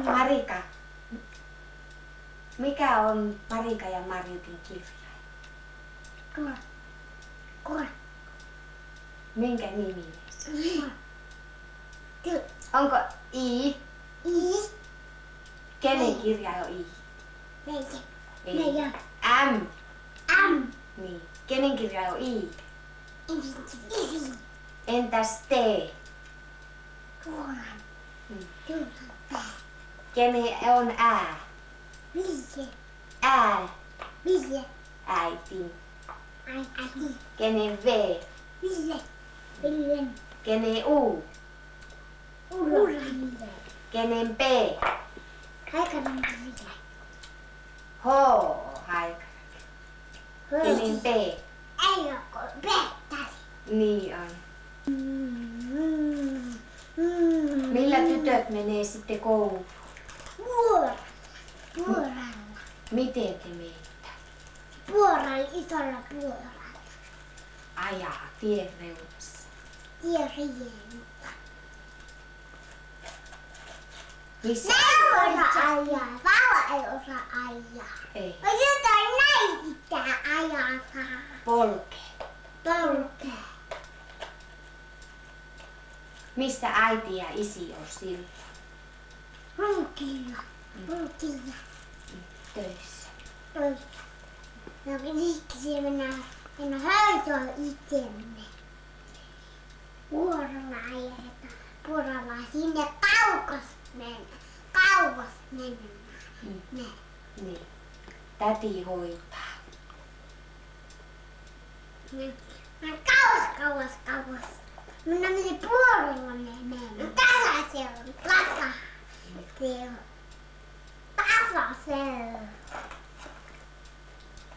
Marika. Mikä on Marika ja Marjutin kirjain? Kora. Minkä nimi? Ty. Onko I? I. Kenen kirjain on I? Meidän. Ei. Meidän. M. M. Niin. Kenen kirjain on I? Isi. Entäs T? Tuolan. Tuolan pää. Kenen on Ä? Ville. Ää. Ville. Äitin. Äiti. Kenen V? Ville. Villen. Kenen U? Uranille. Kenen P? Haikaran Ville. H. Haika. Kenen P? Ei ole pettäri. Niin on. Millä tytöt menee sitten kouluun? Puoralla. Miten te menette? Puoralla, isolla puoralla. Ajaa tien reunassa. Tierientä. Missä? Mä en osaa ajaa. Vauva ei osaa ajaa. Ei. Mutta jotain näyttää ajaa. Polkee. Polkee. Missä äiti ja isi on silloin? Ruukilla. Ruukilla. Töissä. Toista. No siksi mennä hoitoon itsemme. Vuorolla ajetaan. Vuorolla sinne kauas menemään. Niin. Täti hoitaa. Mä kauas. Minä menin puolella menemään. Tässä se on. Tasa se on.